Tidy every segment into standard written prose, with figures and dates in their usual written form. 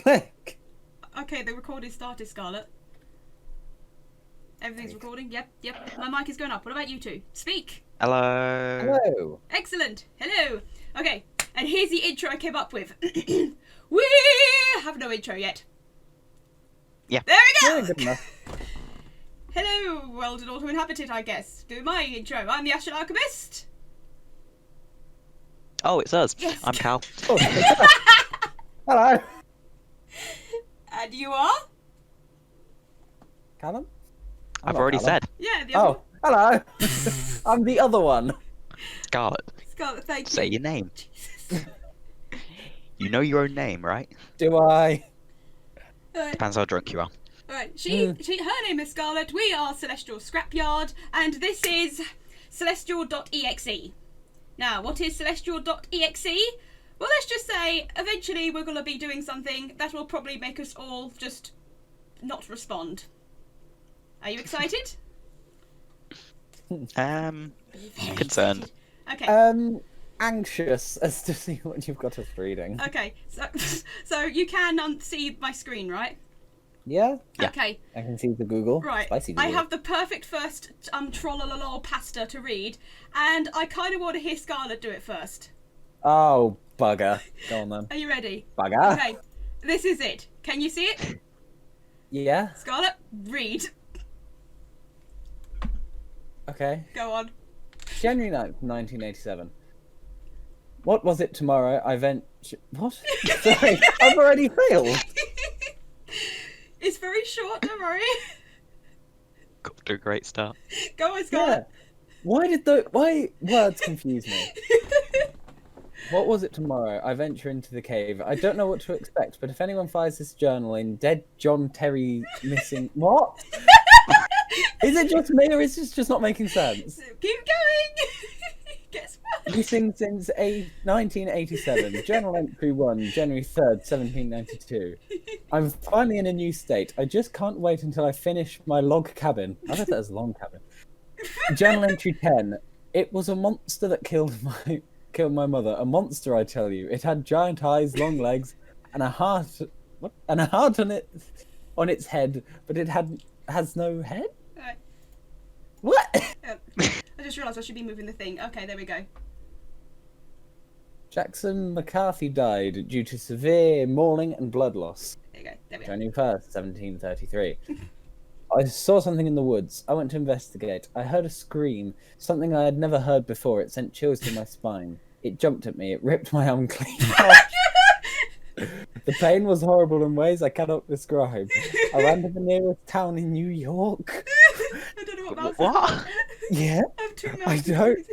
Click. Okay, the recording started, Scarlett. Everything's recording? Yep. My mic is going up. What about you two? Speak! Hello. Hello. Excellent. Hello. Okay, and here's the intro I came up with. We have no intro yet. Yeah. There we go! Yeah, good enough. Hello, world and auto inhabited, I guess. Do my intro. I'm the Astral Alchemist. Oh, it's us. Yes. I'm Cal. Oh, hello. And you are? Callum? I've already said. Yeah, the other Oh, hello. I'm the other one. Scarlett, one. Scarlett, thank you. say your name. Jesus. You know your own name, right? Do I? Alright. Depends how drunk you are. Alright, her name is Scarlett, we are Celestial Scrapyard, and this is Celestial.exe. Now, what is Celestial.exe? Well, let's just say, eventually we're going to be doing something that will probably make us all just not respond. Are you excited? Concerned. Excited. Okay. Anxious as to see what you've got us reading. Okay, so you can see my screen, right? Yeah? Yeah. Okay, I can see the Google. right. Spicy I Google. have the perfect first Trollolol pasta to read, and I kind of want to hear Scarlett do it first. Oh, bugger. Go on then. Are you ready? Bugger. Okay, this is it. Can you see it? Yeah? Scarlett, read. Okay. Go on. January 9th, 1987. What was it tomorrow? What? Sorry, I've already failed. It's very short, don't worry. Got to a great start. Go on, Yeah. Scarlett. Why words confuse me? What was it tomorrow? I venture into the cave. I don't know what to expect, but if anyone finds this journal in dead John Terry missing... What? Is it just me, or is this just not making sense? Keep going. Guess what? Missing since 1987. Journal entry 1, January 3rd, 1792. I'm finally in a new state. I just can't wait until I finish my log cabin. I read that as log cabin. Journal entry 10. It was a monster that killed my mother. A monster, I tell you. It had giant eyes, long legs, and a heart. What? And a heart on its head, but it has no head. Alright. What? I just realised I should be moving the thing. Okay, there we go. Jackson McCarthy died due to severe mauling and blood loss. There you go. There we go. January 1st, 1733. I saw something in the woods. I went to investigate. I heard a scream, something I had never heard before. It sent chills to my spine. It jumped at me. It ripped my arm clean off. The pain was horrible in ways I cannot describe. I ran to the nearest town in New York. I don't know what mouse What? Yeah, I have two I mouses. don't.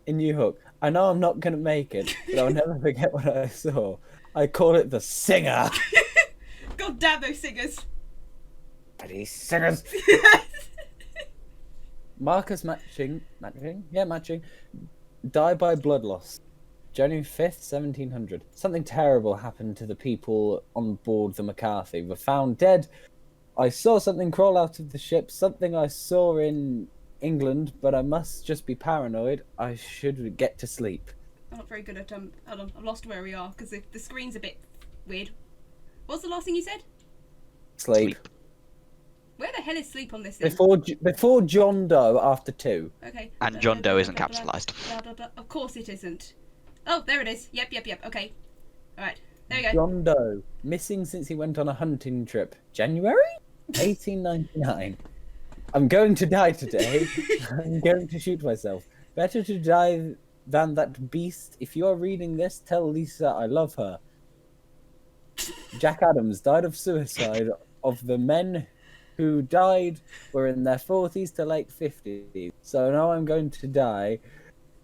In New York. I know I'm not going to make it, but I'll never forget what I saw. I call it the singer. God damn those singers. Bloody singers. Marcus matching. Die by blood loss. January 5th, 1700. Something terrible happened to the people on board the McCarthy. Were found dead. I saw something crawl out of the ship. Something I saw in England, but I must just be paranoid. I should get to sleep. I'm not very good at hold on, I've lost where we are because the screen's a bit weird. What's the last thing you said? Sleep. Where the hell is sleep on this thing? Before John Doe, after 2. Okay. And John Doe isn't capitalised. Of course it isn't. Oh, there it is. Yep. Okay. Alright. There you go. John Doe, missing since he went on a hunting trip. January 1899. I'm going to die today. I'm going to shoot myself. Better to die than that beast. If you are reading this, tell Lisa I love her. Jack Adams died of suicide. Of the men who died were in their 40s to late 50s. So now I'm going to die.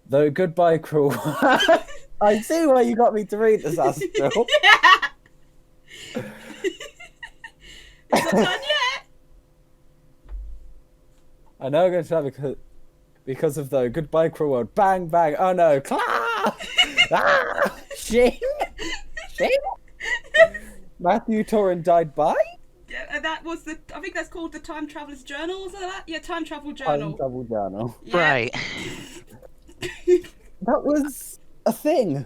Though goodbye, cruel. I see why you got me to read this, Astral. Yeah. It's not done yet. I know I'm going to die because of the goodbye, cruel world. Bang, bang. Oh no. Clah! Ah! Shing! Shing! Matthew Torin died by? Yeah, and that was I think that's called the Time Traveler's Journal, or something like that? Yeah, Time Travel Journal. Time Travel Journal. Yeah. Right. That was a thing.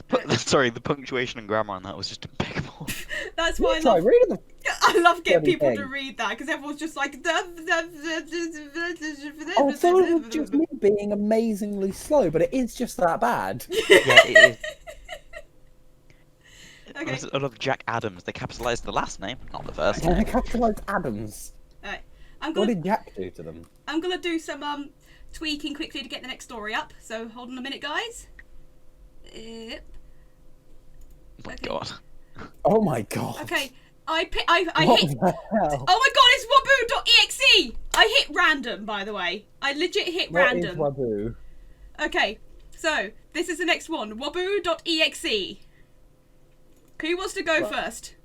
But that's Sorry, the punctuation and grammar on that was just impeccable. That's why Try reading the I love getting bloody people to thing. read that because everyone's just like. Oh, I thought it was just me being amazingly slow, but it is just that bad. Yeah, it is. Okay. There's a lot of Jack Adams. They capitalised the last name, not the first. Can I capitalize Adams? Alright. What did Jack do to them? I'm gonna do some tweaking quickly to get the next story up. So hold on a minute, guys. Yep. Oh my Okay. god. Oh my god. Okay. I What hit. the hell? Oh my god! It's Wabuu.exe. I hit random, by the way. I legit hit What is random. Wabuu? Okay. So this is the next one. Wabuu.exe. Who wants to go What? first?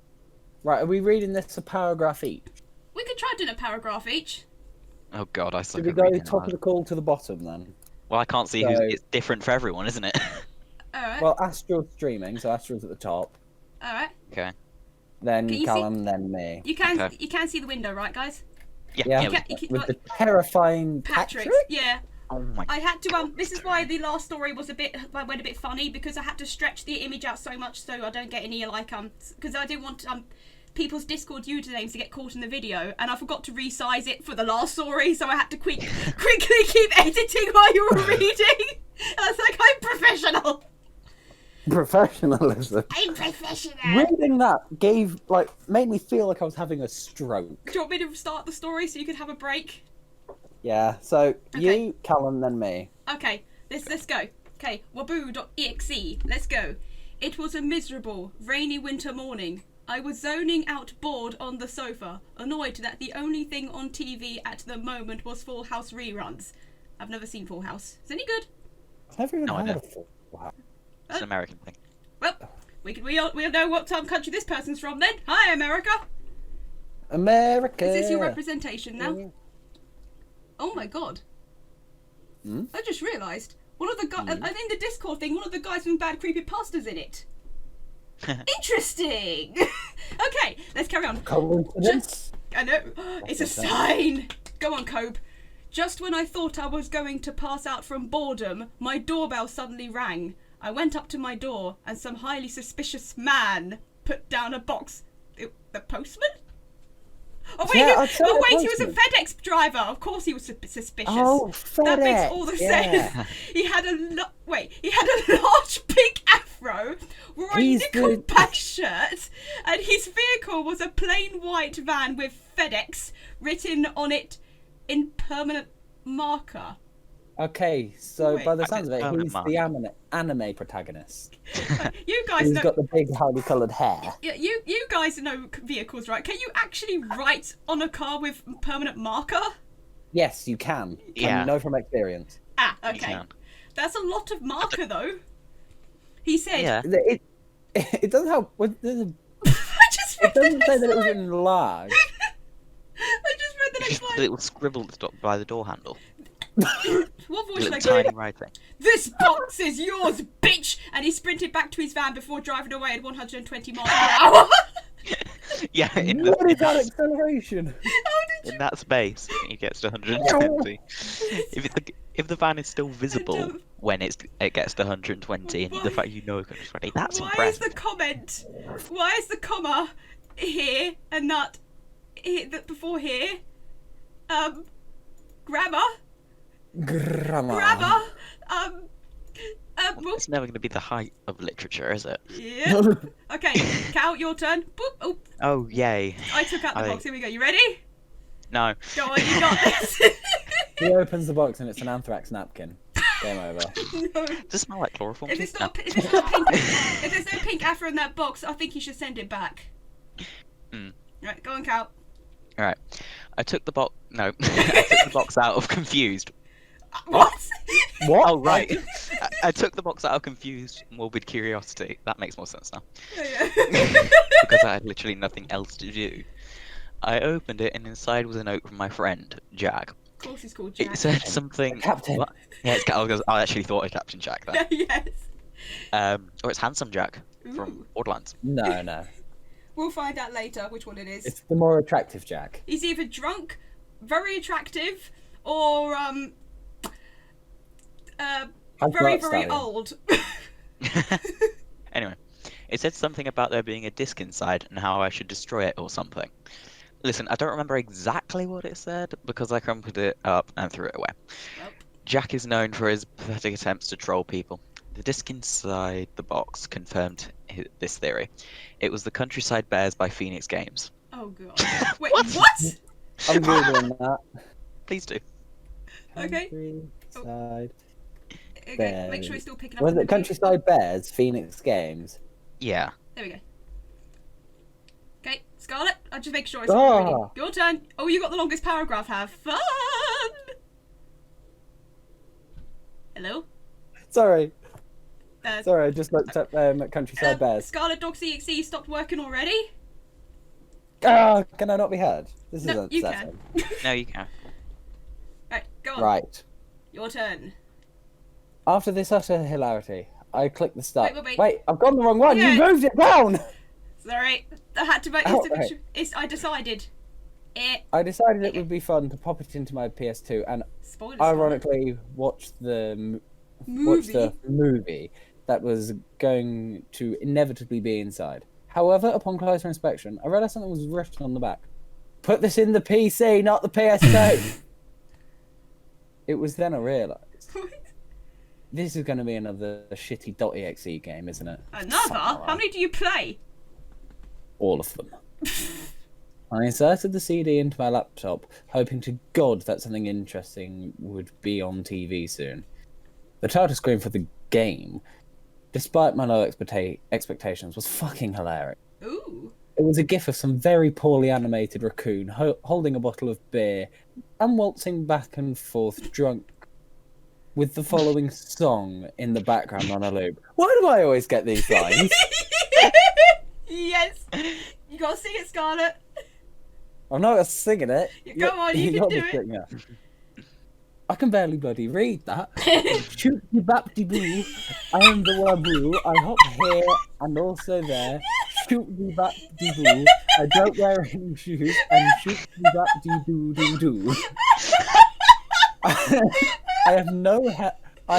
Right, are we reading this a paragraph each? We could try doing a paragraph each. Oh god, I suck Should we at go reading top of aloud. the call to the bottom then? Well, I can't see So- who's. It's different for everyone, isn't it? All right. Well, Astral's streaming, so Astral's at the top. All right. Okay. Then Can you see- Callum, then me. You can Okay. see the window, right, guys? Yeah. Yeah. yeah, You can, you can, With the like, terrifying Patrick. Patrick? Yeah. Oh my. I had to this is why the last story was went a bit funny because I had to stretch the image out so much so I don't get any like because I didn't want people's Discord usernames to get caught in the video, and I forgot to resize it for the last story, so I had to quickly keep editing while you were reading. I was like, I'm professional. Professionalism. I'm professional. Reading that made me feel like I was having a stroke. Do you want me to start the story so you can have a break? Yeah, so Okay. you, Callum, then me. Okay, let's go. Okay, Wabuu.exe, let's go. It was a miserable, rainy winter morning. I was zoning out bored on the sofa, annoyed that the only thing on TV at the moment was Full House reruns. I've never seen Full House. Is it any good? I've never even No, I heard know. of it. Wow. It's an American thing. Well, we all know what country this person's from then. Hi, America. America. Is this your representation now? Oh my god. Hmm? I just realised. One of the guys, in the Discord thing, one of the guys from Bad Creepypasta's in it. Interesting. Okay, let's carry on. Coincidence? I know. It's a sign. Go on, Cope. Just when I thought I was going to pass out from boredom, my doorbell suddenly rang. I went up to my door, and some highly suspicious man put down a box. The postman? Oh wait, Yeah, I'd say the he was a postman. FedEx driver. Of course, he was suspicious. Oh, FedEx. That makes all the sense. He had a large pink afro, wore a He's Nickelback shirt, and his vehicle was a plain white van with FedEx written on it in permanent marker. Okay, so Wait. by the I sounds of did it, permanent he's mark. the anime protagonist. You guys He's know. got the big, highly coloured hair. Yeah, you guys know vehicles, right? Can you actually write on a car with permanent marker? Yes, you can. Yeah. I know from experience. Ah, You okay. can. That's a lot of marker, though. He said. Yeah. It doesn't have. It I just read the doesn't say next that it was line. in large. I just read the next Just a line. little scribble at the top by the door handle. What voice A should I little go? tiny writing. This box is yours, bitch! And he sprinted back to his van before driving away at 120 miles per hour. Yeah, in, What is the, that acceleration? in that space, he gets to 120. If the van is still visible when it gets to 120, and Why- the fact you know it's 120, that's Why impressive. is the comment? Why is the comma here and not here, before here? Grammar. Grammar. Well, It's never going to be the height of literature, is it? yeah. Okay, Cal, your turn. Boop. Oh, Oh, yay. I took out the I- box. Here we go. You ready? No. Go on, you got this. He opens the box and it's an anthrax napkin. Game over. No. Does it smell like chloroform? If too? it's not, if it's not pink, if there's no pink afro in that box, I think you should send it back. Right, go on, Cal. Alright. I took the box. No. I took the box out of confused. What? What? Oh, right. I took the box out of confused, morbid curiosity. That makes more sense now. Yeah. Because I had literally nothing else to do. I opened it, and inside was a note from my friend, Jack. Of course, it's called Jack. It said something. Captain. What? Yeah, I actually thought it Captain Jack then. Yes. Or it's Handsome Jack from Ooh. Borderlands. No. We'll find out later which one it is. It's the more attractive Jack. He's either drunk, very attractive, or How's very Black very Stallion? old. Anyway, It said something about there being a disc inside and how I should destroy it or something. Listen, I don't remember exactly what it said because I crumpled it up and threw it away. Well, Jack is known for his pathetic attempts to troll people. The disc inside the box confirmed this theory. It was the Countryside Bears by Phoenix Games. oh god. Wait, what? I'm googling that. Please do. Okay. Countryside. Okay, make sure it's still picking up. Was on the it Countryside Bears? Phoenix Games. Yeah. There we go. Okay, Scarlett, I'll just make sure it's ready. Ah. Your turn. Oh, you got the longest paragraph. Have fun. Hello? Sorry, Uh, sorry. I just looked up Countryside Bears. Scarlett.exe stopped working already? Ah, can I not be heard? This No, is you upsetting. No, you can. Right, go on. Right. Your turn. After this utter hilarity, I clicked the start. Wait. I've gone the wrong one. Yeah. You moved it down. Sorry, I had to make Oh, this. right. I decided. I decided it would be fun to pop it into my PS2 and Spoilers. ironically watch the movie that was going to inevitably be inside. However, upon closer inspection, I realized something was written on the back. Put this in the PC, not the PS2. It was then I realized this is going to be another shitty .exe game, isn't it? Another? How many do you play? All of them. I inserted the CD into my laptop, hoping to God that something interesting would be on TV soon. The title screen for the game, despite my low expectations, was fucking hilarious. Ooh. It was a gif of some very poorly animated raccoon holding a bottle of beer and waltzing back and forth drunk with the following song in the background on a loop. Why do I always get these lines? Yes. You gotta sing it, Scarlett. I'm not singing it. Come on, you can You're do the it. singer. I can barely bloody read that. Shoot de bap de boo. I am the Wabuu. I hop here and also there. Shoot de bap de boo. I don't wear any shoes and shoot de bap de doo doo doo. I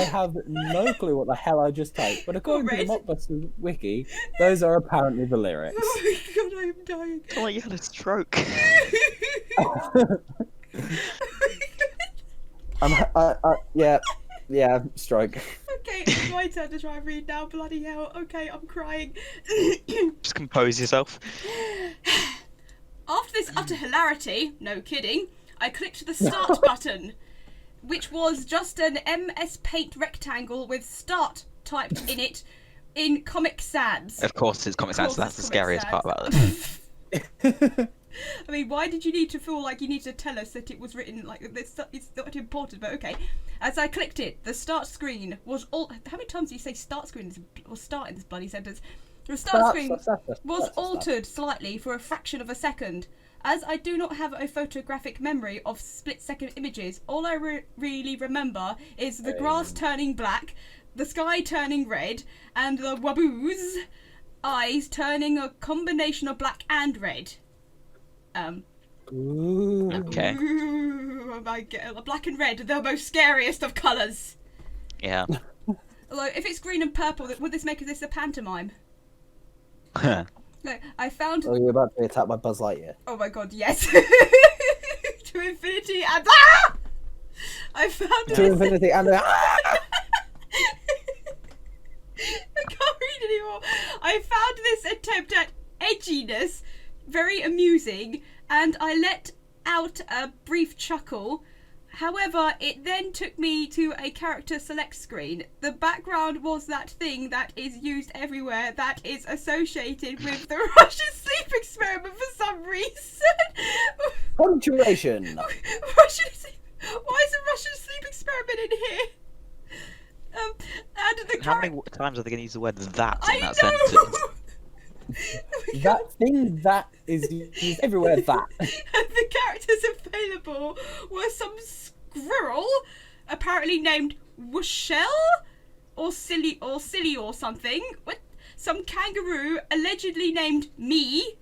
have no clue what the hell I just typed, but according to the Mockbusters wiki, those are apparently the lyrics. Oh my god, I am dying. Oh, you had a stroke. Yeah, stroke. Okay, it's my turn to try and read now. Bloody hell. Okay, I'm crying. Just compose yourself. After this utter hilarity, no kidding, I clicked the start button, which was just an MS Paint rectangle with start typed in it in Comic Sans. Of course, it's Comic Sans. Of course That's the it's scariest Comic part about this. I mean, why did you need to feel like you need to tell us that it was written like this? It's not important, but okay. As I clicked it, the start screen was all. How many times do you say start screen or start in this bloody sentence? The start screen was altered slightly for a fraction of a second. As I do not have a photographic memory of split-second images, all I really remember is the grass turning black, the sky turning red, and the Wabuu's eyes turning a combination of black and red. Ooh. Okay. Ooh, I get black and red, the most scariest of colours. Yeah. Although, if it's green and purple, would this make this a pantomime? No, I found. Oh, you're about to be attacked by Buzz Lightyear. Oh my god, yes. To infinity and I found To this. infinity and I can't read anymore. I found this attempt at edginess very amusing, and I let out a brief chuckle. However, it then took me to a character select screen. The background was that thing that is used everywhere that is associated with the Russian sleep experiment for some reason. punctuation. Russian sleep. Why is a Russian sleep experiment in here? And the How many times are they going to use the word that in that know. sentence? That thing that is used everywhere. That. And the characters available were some squirrel, apparently named Wushell, or silly or something. What? Some kangaroo, allegedly named Me,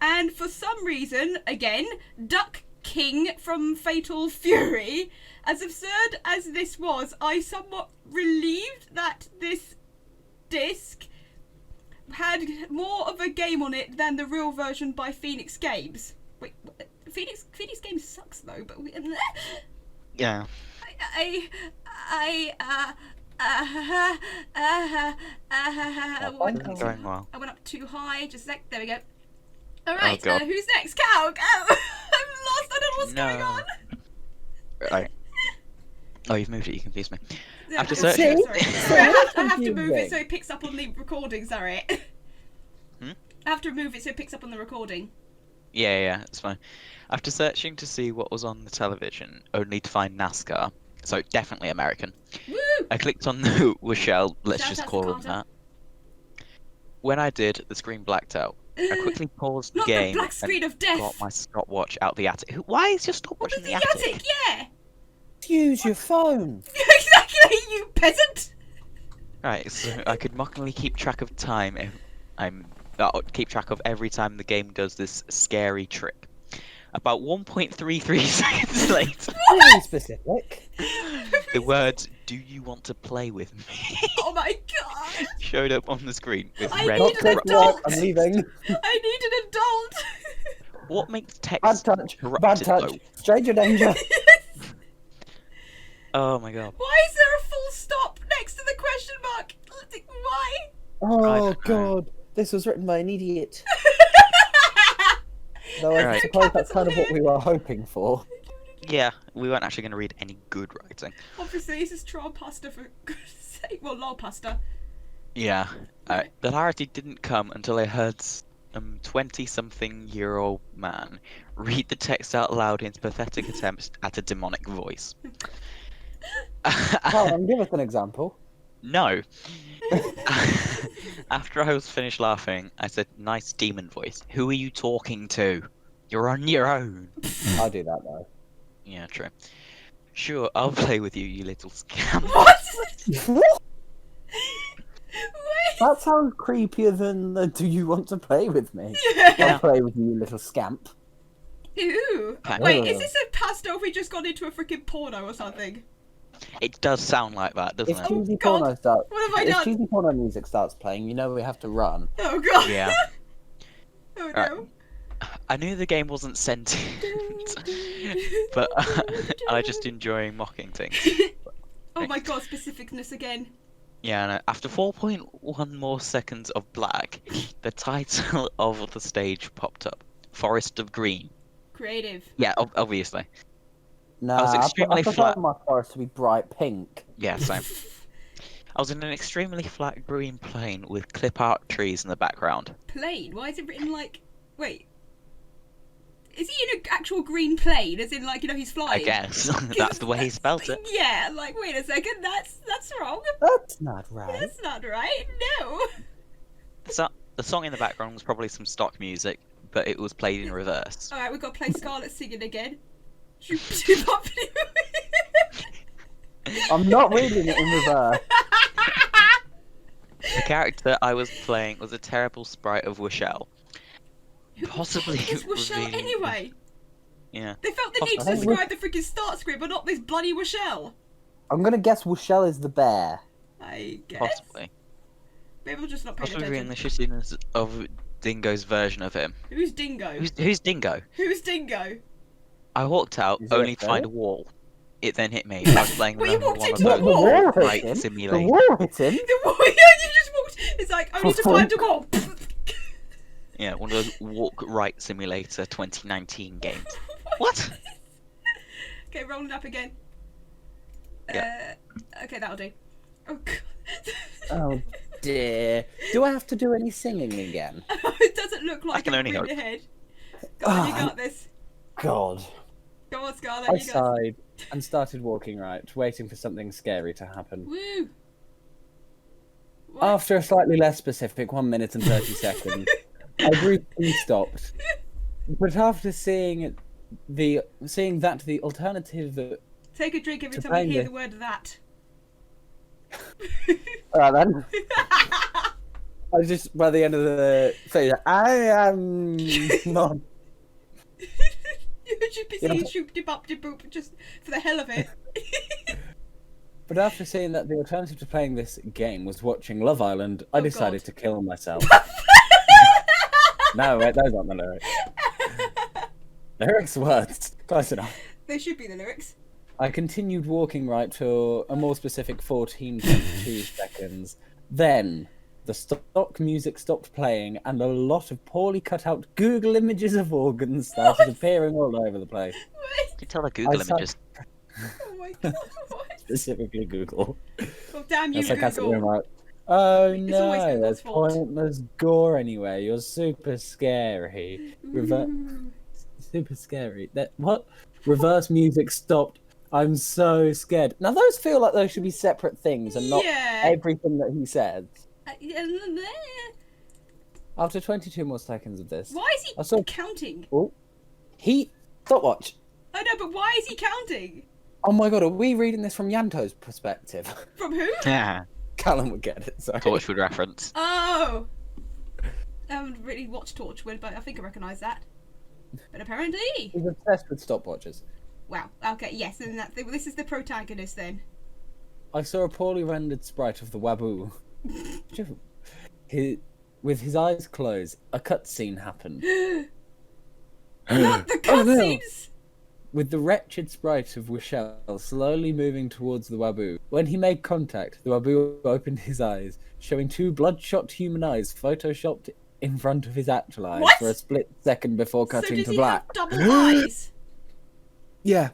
and for some reason, again, Duck King from Fatal Fury. As absurd as this was, I somewhat relieved that this disc had more of a game on it than the real version by Phoenix Games. Wait, Phoenix Games sucks though, but Yeah. Going well. I went up too high. Just a sec. There we go. All right. God. Who's next? Cow. Go. I'm lost. I don't know what's going on. Right. Oh, you've moved it. You confused me. Yeah, After sorry, searching- sorry. I have to move it so it picks up on the recording. Sorry. Hmm? I have to move it so it picks up on the recording. Yeah, it's fine. After searching to see what was on the television, only to find NASCAR, so definitely American, Woo! I clicked on the Wishell, let's Shout just out to call him Carter. that. When I did, the screen blacked out. I quickly paused the Not game the black screen of death. got my stopwatch out the attic. Why is your stopwatch in the attic? Yeah. Use your phone. Exactly, you peasant. Right, so I could mockingly keep track of time if keep track of every time the game does this scary trick. About 1.33 seconds later, Really specific. the words "Do you want to play with me?" Oh my god. showed up on the screen with I red. need Not an safe adult. word, I'm leaving. I need an adult. What makes Bad text touch. Bad corrupted touch. though? Stranger danger. Oh my god. Why is there a full stop next to the question mark? Why? Oh don't know. god. This was written by an idiot. Though I Right. suppose that's kind of what we were hoping for. Yeah, we weren't actually going to read any good writing. Obviously, this is troll pasta for goodness sake. Well, lol pasta. Yeah, the hilarity didn't come until I heard 20-something-year-old man read the text out loud in his pathetic attempts at a demonic voice. Callum, give us an example. No. After I was finished laughing, I said, "Nice demon voice. Who are you talking to? You're on your own." I'll do that though. Yeah, true. Sure, I'll play with you, you little scam. What? What? Wait. That sounds creepier than the "Do you want to play with me?" Yeah. I'll play with you, you little scamp. Ew. Kind Wait, of. is this a pasta or have we just gone into a freaking porno or something? It does sound like that, doesn't If it? cheesy God. porno starts, What have I if done? cheesy porno music starts playing, you know we have to run. Oh god. Yeah. Oh Right. no. I knew the game wasn't sentient, but I just enjoying mocking things. Oh my god, specificness again. Yeah, no, after 4.1 more seconds of black, the title of the stage popped up. Forest of Green. Creative. Yeah, obviously. Nah, was extremely I prefer flat. my forest to be bright pink. Yeah, same. I was in an extremely flat green plain with clip art trees in the background. Plane? Why is it written like... Wait. Is he in an actual green plane? As in, like, you know, he's flying? I guess. That's the way he spelt it. Yeah, like, wait a second, that's wrong. That's not right. That's not right, no. The song in the background was probably some stock music, but it was played in reverse. Alright, we've got to play Scarlett singing again. I'm not reading it in reverse. The character I was playing was a terrible sprite of Wishell. Possibly Who is Wishell revealing- anyway? Yeah. They felt the need to Possibly. describe the freaking start screen, but not this bloody Wishell. I'm gonna guess Wishell is the bear. I guess. Possibly. Maybe we'll just not pay Possibly attention. revealing the shittiness of Dingo's version of him. Who's Dingo? Who's Dingo? Who's Dingo? I walked out Is it only a to find a ferret? wall. It then hit me. I was playing Well, with you walked one of into those the wall. The wall hit right him. The simulators. wall hit him. The wall, yeah, you just walked. It's like, only to For find a wall. Yeah, one of those Walk Right Simulator 2019 games. What? Okay, rolling up again. Yeah. Okay, that'll do. Oh god. Oh dear. Do I have to do any singing again? It doesn't look like can it only in hope. your head. Go on, you Ah. got this. God. Go on, Scarlett, I you got sighed and started walking right, waiting for something scary to happen. Woo! What? After a slightly less specific 1 minute and 30 seconds, I briefly stopped. But after seeing that the alternative... Take a drink every to time you find hear it. the word that. Alright then. I just, by the end of the phase, I am not... You should be You know- saying shoop de bop de boop just for the hell of it. But after seeing that the alternative to playing this game was watching Love Island, I decided God. to kill myself. No, wait, those aren't the lyrics. Lyrics words. Close enough. They should be the lyrics. I continued walking right to a more specific 14.2 seconds. Then the stock music stopped playing and a lot of poorly cut out Google images of organs started appearing all over the place. Wait. You can tell the Google images. Oh my god. What? Specifically Google. Well, damn you, That's like Google. being like, oh It's always no, Google's there's fault. pointless gore anywhere. You're super scary. Ooh. Super scary. What? Reverse music stopped. I'm so scared. Now those feel like those should be separate things and not Yeah. everything that he said. Yeah. After 22 more seconds of this, Why is he I saw. counting? Oh, stopwatch. I know, but why is he counting? Oh my god, are we reading this from Yanto's perspective? From who? Yeah. Callum would get it. Sorry. Torchwood reference. Oh! I haven't really watched Torchwood, but I think I recognise that. But apparently... He's obsessed with stopwatches. Wow, okay, yes, and this is the protagonist then. I saw a poorly rendered sprite of the Wabuu. With his eyes closed, a cutscene happened. Not the Oh, no. cutscenes! With the wretched sprite of Wishel slowly moving towards the Wabuu. When he made contact, the Wabuu opened his eyes, showing two bloodshot human eyes photoshopped in front of his actual eyes What? for a split second before So cutting does to he black. have double eyes? Yeah.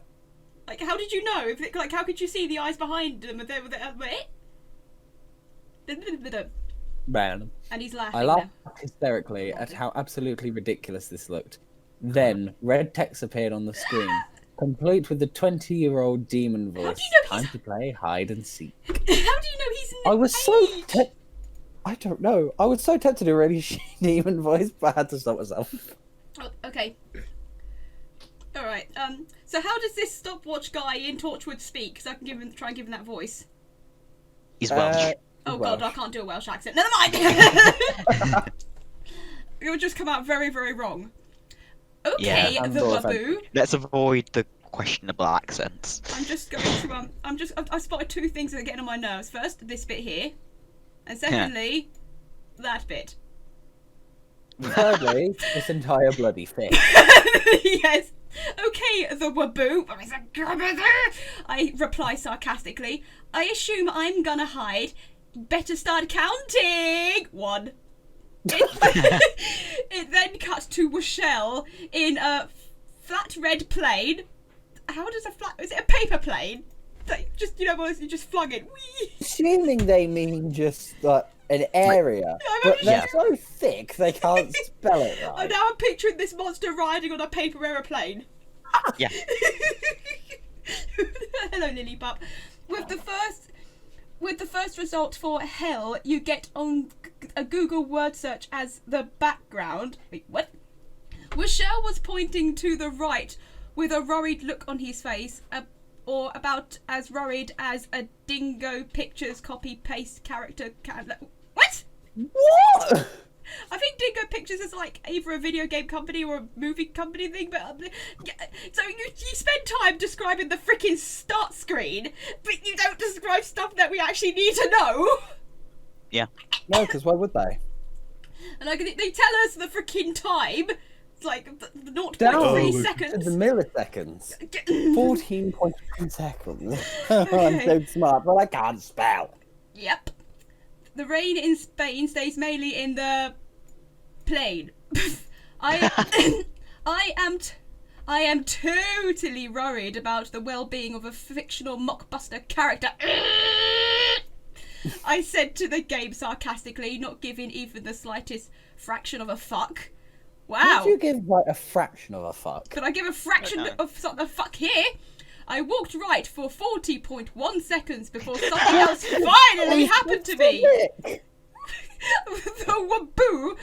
Like, how did you know? Like, how could you see the eyes behind them? Man. And he's laughing I now. laughed hysterically at how absolutely ridiculous this looked. Then, red text appeared on the screen, complete with the 20-year-old demon voice. How do you know Time he's... to play hide and seek. How do you know he's in the I was so age? I don't know. I was so tempted to do a really shitty demon voice, but I had to stop myself. Oh, okay. Alright, so how does this stopwatch guy in Torchwood speak? Because I can try and give him that voice. He's Welsh. Oh Welsh. god, I can't do a Welsh accent. Never mind! It would just come out very, very wrong. Okay, Yeah, the Wabuu. Let's avoid the questionable accents. I'm just going to, I spotted two things that are getting on my nerves. First, this bit here. And secondly, that bit. Thirdly, this entire bloody thing. Yes. Okay, the Wabuu. I reply sarcastically. I assume I'm gonna hide. Better start counting. 1. It then cuts to Wishel in a flat red plane. How does is it a paper plane? Like, just, you know, you just flung it. Whee! Assuming they mean just like an area, but they're so thick they can't spell it And right. now I'm picturing this monster riding on a paper aeroplane. Yeah. Hello, Lily Pup. With the first result for hell, you get on a Google word search as the background. Wait, what? Wishel was pointing to the right with a worried look on his face, or about as worried as a Dingo Pictures copy-paste character can. What? What? I think Dingo Pictures is like either a video game company or a movie company thing, but so you spend time describing the freaking start screen, but you don't describe stuff that we actually need to know. Yeah. No, because why would they? And like they tell us the freaking time. It's like the 0.3 To seconds. the milliseconds. 14.2 seconds. I'm so smart, but I can't spell. Yep. The rain in Spain stays mainly in the plane. I am totally worried about the well-being of a fictional mockbuster character. I said to the game sarcastically, not giving even the slightest fraction of a fuck. Wow. Would you give like a fraction of a fuck? Could I give a fraction of the fuck here? I walked right for 40.1 seconds before something else finally happened to me. The Wabuu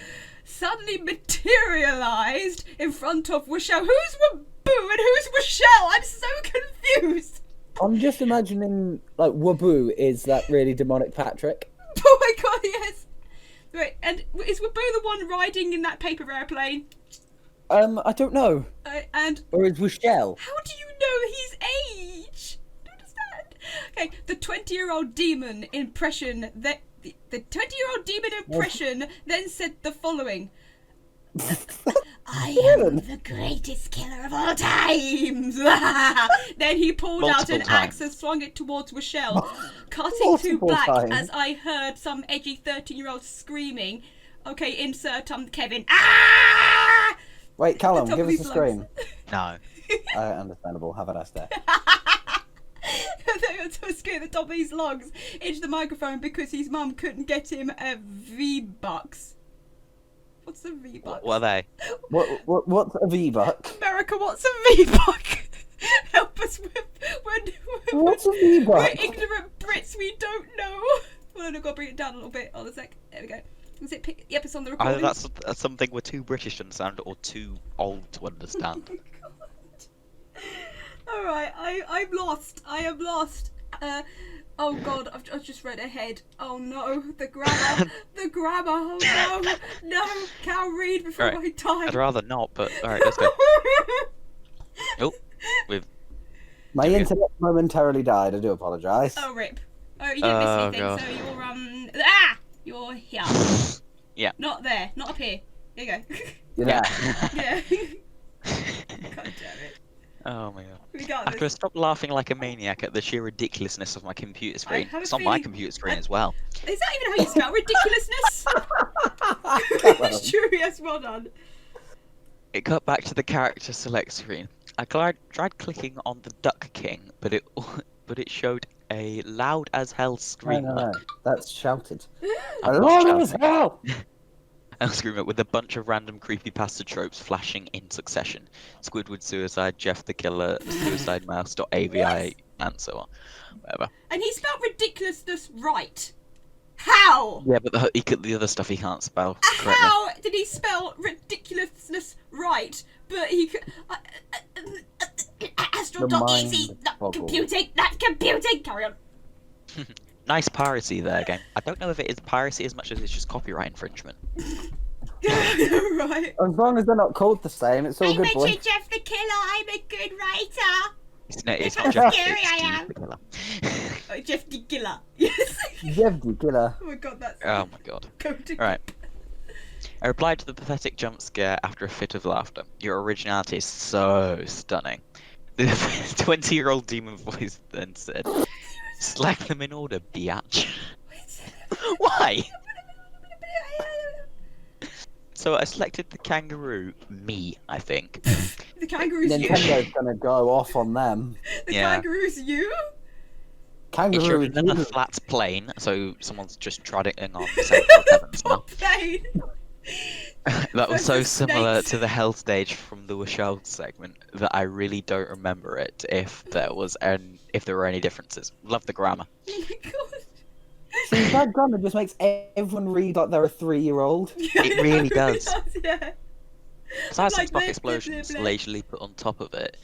suddenly materialized in front of Wishel. Who's Wabuu and who's Wishel? I'm so confused. I'm just imagining like Wabuu is that really demonic Patrick. Oh my god, yes. Right, and is Wabuu the one riding in that paper airplane? I don't know. And Or is Wishel? how do you know his age? I don't understand. Okay, the 20-year-old demon impression that the 20-year-old demon impression then said the following. I am the greatest killer of all times. Then he pulled out an axe and swung it towards Rochelle, cutting to black as I heard some edgy 13-year-old screaming. Okay, insert Kevin. Ah! Wait, Callum, give us a scream. No. Understandable. Have a nice day. They were so scared at the top of his lungs into the microphone because his mum couldn't get him a V-Bucks. What's a V-Buck? What are they? What's a V-Buck? America, what's a V-Buck? Help us with... What's a V-Buck? We're ignorant Brits, we don't know. Well, I've got to bring it down a little bit. Hold on a sec. There we go. Was it pick... Yep, it's on the recording. Either that's something we're too British to understand or too old to understand. Alright, I'm lost. I am lost. Oh god, I've just read ahead. Oh no, the grammar. The grammar. Oh no. No, can't read before my time. I'd rather not, but alright, let's go. Oh, My internet momentarily died. I do apologise. Oh, rip. Oh, you didn't miss anything, God. so you're here. Yeah. Not there, not up here. There you go. Yeah. Yeah. God damn it. Oh my god. We got After I this. stopped laughing like a maniac at the sheer ridiculousness of my computer screen. have a It's on my feeling- computer screen as well. Is that even how you spell ridiculousness? It's true, yes, well done. It got back to the character select screen. I tried clicking on the Duck King, but it showed a loud as hell screamer. No. That's shouted. I'm not Loud as shouting. hell! A screamer with a bunch of random creepypasta tropes flashing in succession. Squidward Suicide, Jeff the Killer, Suicide Mouse.avi, and so on. Whatever. And he spelled ridiculousness right. How? Yeah, but the other stuff he can't spell correctly. How did he spell ridiculousness right? But he could. Astral.exe. Not computing. Not computing. Carry on. Nice piracy there, game. I don't know if it is piracy as much as it's just copyright infringement. Right. As long as they're not called the same, it's all I'm good, boy. Richard Jeff the Killer. I'm a good writer. It's not How Jeff, scary it's I Steve am. the Killer. Oh, Jeff the Killer. Yes. Jeff the Killer. Oh my god, that's. Oh my god. Go to. Alright. I replied to the pathetic jump scare after a fit of laughter. Your originality is so stunning. The 20-year-old demon voice then said, "Select them in order, biatch." Why? So I selected the kangaroo, me, I think. The kangaroo's you. Nintendo's gonna go off on them. The Yeah. kangaroo's you. It Kangaroo showed is another you. flat plane, so someone's just treading on several heavens now. Plane. That was so Versus similar snakes. to the hell stage from the Wishelle segment that I really don't remember it. If there were any differences, love the grammar. Oh my god. See, that grammar just makes everyone read like they're a 3-year-old. It really does. Yeah. Besides some Like, stock bleh, bleh, explosions bleh, bleh. leisurely put on top of it.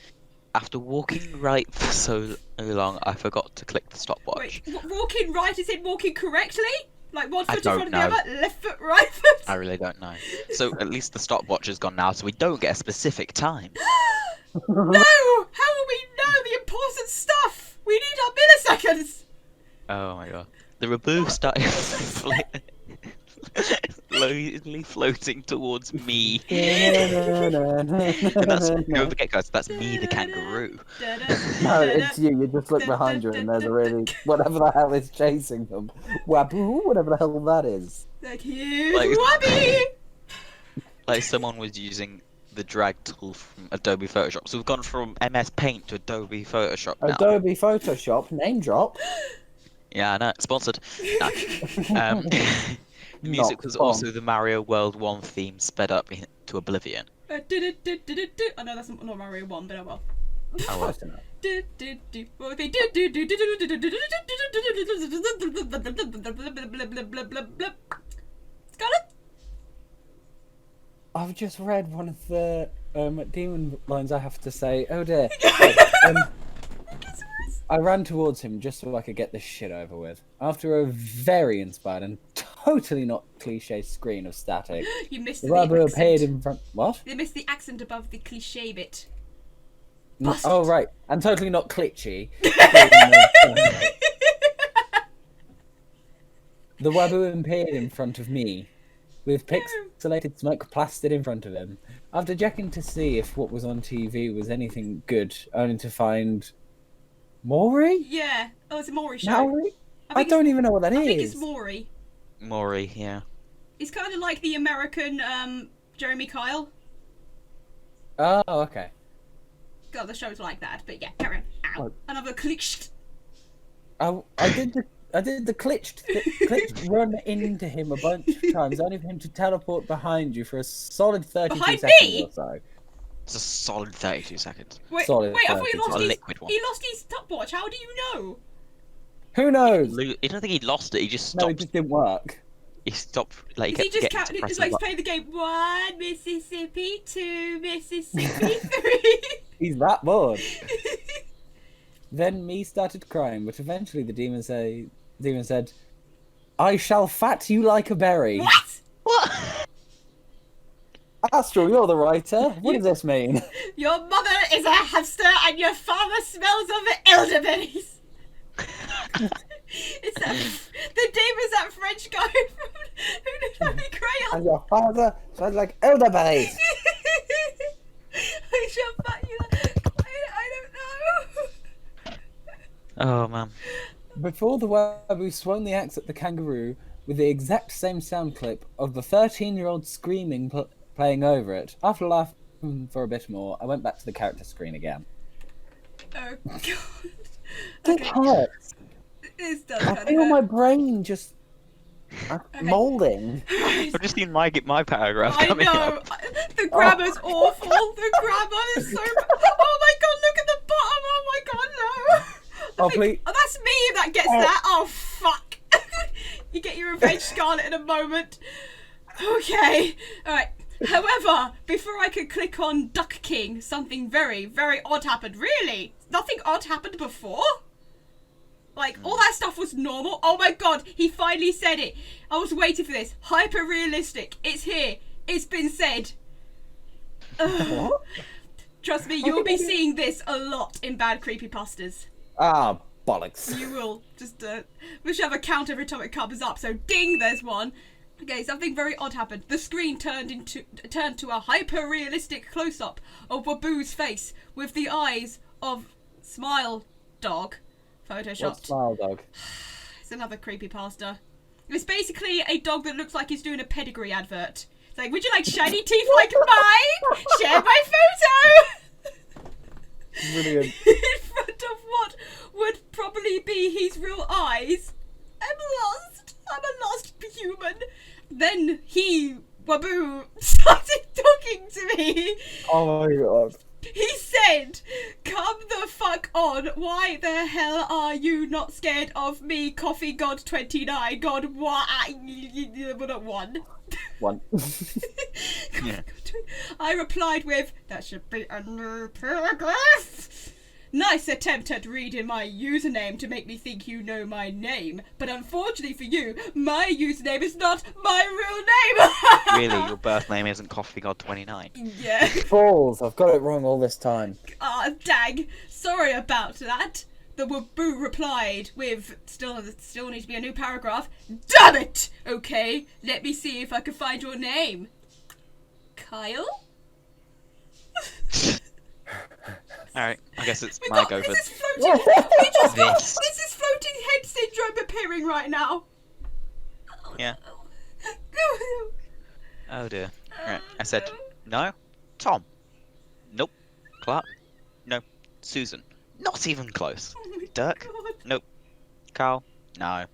After walking right for so long, I forgot to click the stopwatch. Wait, walking right is in walking correctally? Like one I foot in don't front know. of the other, left foot, right foot? I really don't know. So at least the stopwatch is gone now, so we don't get a specific time. No! How will we know the important stuff? We need our milliseconds! Oh my god. The Wabuu started slowly floating towards me. And that's, don't forget guys, that's me the kangaroo. No, it's you. You just look behind you and there's a really... whatever the hell is chasing them. Wabuu, whatever the hell that is. Like, here's Like- Wabby! Like someone was using the drag tool from Adobe Photoshop. So we've gone from MS Paint to Adobe Photoshop now. Adobe Photoshop, name drop. Yeah, I know. Sponsored. No. The music Not was fun. also the Mario World 1 theme sped up to oblivion. I know that's not Mario 1, but oh well. Oh, well. Close enough. What would be Scarlett? I've just read one of the demon lines. I have to say, oh dear. I ran towards him just so I could get this shit over with. After a very inspired and totally not cliche screen of static, You missed the the Wabuu appeared accent. in front. What? They missed the accent above the cliche bit. Oh right, and totally not glitchy. The Wabuu appeared in front of me, with pixelated smoke plastered in front of him. After checking to see if what was on TV was anything good, only to find Maury? Yeah. Oh, it's a Maury show. Maury? I don't even know what that is. I think it's Maury. Maury, yeah. He's kind of like the American Jeremy Kyle. Oh, okay. God, the show's like that. But yeah, carry on. Ow. Oh. Another glitched. I did the glitched run into him a bunch of times, only for him to teleport behind you for a solid 32 Behind seconds me? or so. It's a solid 32 seconds. Wait, Solid I thought he 32. lost A his. liquid one. He lost his stopwatch. How do you know? Who knows? I don't think he lost it. He just No, stopped. it just didn't work. He stopped. Like, Is he he kept just getting to press it's the like he's button. playing the game 1 Mississippi, 2 Mississippi, 3. He's that bored. Then me started crying, but eventually the demon said, "I shall fat you like a berry." What? What? Astral, you're the writer. What does this mean? Your mother is a hamster and your father smells of elderberries. It's the demon's that French guy from Who Did Holy Grail. And your father smells like elderberries. I shall fight you. I don't know. Oh man. Before the Wabuu swung the axe at the kangaroo with the exact same sound clip of the 13-year-old screaming playing over it. After laughing for a bit more, I went back to the character screen again. Oh god. It hurts. This does I kind of feel hurt. my brain just molding. I've just seen my paragraph I coming know. up. The grammar's awful. The grammar is so. Oh my god! Look at the bottom. Oh my god! No. Oh, please. Oh, that's me. If that gets that. Oh fuck. You get your revenge, Scarlett, in a moment. Okay. All right. However, before I could click on Duck King, something very, very odd happened. Really? Nothing odd happened before? Like, all that stuff was normal. Oh my god, he finally said it. I was waiting for this. Hyper realistic. It's here. It's been said. What? Trust me, you'll be seeing this a lot in bad creepypastas. Ah, bollocks. You will. Just, we should have a count every time it comes up. So, ding, there's one. Okay, something very odd happened. The screen turned to a hyper-realistic close-up of Waboo's face with the eyes of Smile Dog. Photoshopped. What's Smile Dog? It's another creepypasta. It's basically a dog that looks like he's doing a pedigree advert. It's like, would you like shiny teeth like mine? Share my photo! Brilliant. In front of what would probably be his real eyes. I'm lost. I'm a lost human. Then Wabuu, started talking to me. Oh my god. He said, "Come the fuck on. Why the hell are you not scared of me, Coffee God 29? God, what? One. One. Yeah. I replied with, "That should be a new paragraph. Nice attempt at reading my username to make me think you know my name. But unfortunately for you, my username is not my real name." Really, your birth name isn't Coffee God 29. Yeah. Balls, I've got it wrong all this time. Ah, dang. Sorry about that. The Wabuu replied with, still needs to be a new paragraph. Damn it! Okay, let me see if I can find your name. Kyle? Alright, I guess it's We my got, go for this is floating, we just got, this. this is floating head syndrome appearing right now. Oh, Yeah. no. Oh dear. Right, I said, no. Tom. Nope. Clark. No. Susan. Not even close. Oh my Dirk. God. Nope. Carl. No.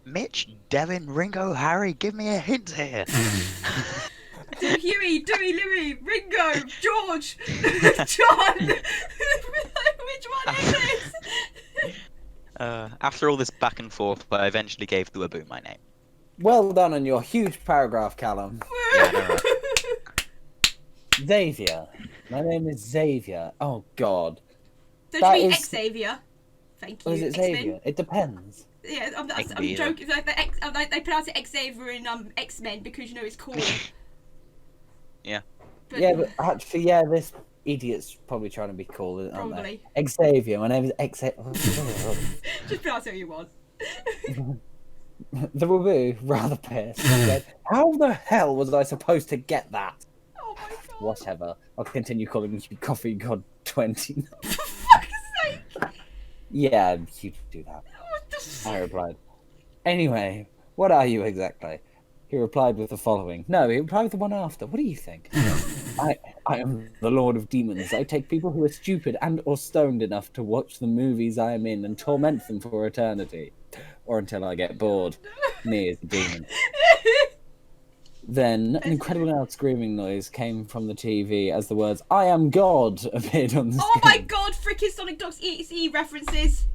Mitch, Devin, Ringo, Harry, give me a hint here. Huey, Dewey, Louie, Ringo, George, John. Which one is this? After all this back and forth, I eventually gave the Wabuu my name. Well done on your huge paragraph, Callum. Yeah, no, right. Xavier. My name is Xavier. Oh god. Don't That you mean is- Xavier? Thank you. Or is it X-Men. Xavier? It depends. Yeah, I'm It can be either. joking. Like, they pronounce it Xavier in X-Men because you know it's cool. Yeah. But, Yeah, but actually, yeah, this idiot's probably trying to be cool, aren't Probably. they? Xavier. My name is Xavier. just pronounce it how you want. The Wabuu, rather pissed, said, "How the hell was I supposed to get that?" Oh my god. Whatever. I'll continue calling you Coffee God 20. For fuck's sake. Yeah, you do that. What the I replied. Anyway, what are you exactly? He replied with the following. No, he replied with the one after. What do you think? I am the Lord of Demons. I take people who are stupid and or stoned enough to watch the movies I am in and torment them for eternity. Or until I get bored. Me as a demon. Then an incredible loud screaming noise came from the TV as the words "I am God" appeared on the Oh screen. my god, freaking Sonic.exe references!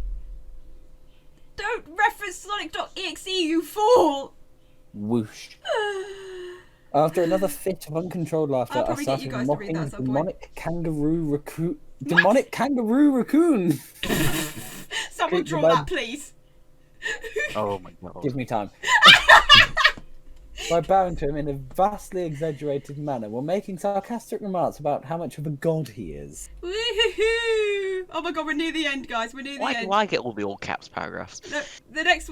Don't reference Sonic.exe, you fool! Whoosh. After another fit of uncontrolled laughter, I'll I probably get you started guys to read mocking that at some point. demonic kangaroo raccoon. Demonic kangaroo raccoon. Someone Keep draw your that, bed. please. Oh my god. Give me time. By bowing to him in a vastly exaggerated manner while making sarcastic remarks about how much of a god he is. Woohoo! Oh my god, we're near the end, guys. We're near the Why end. do I get all the all caps paragraphs? No,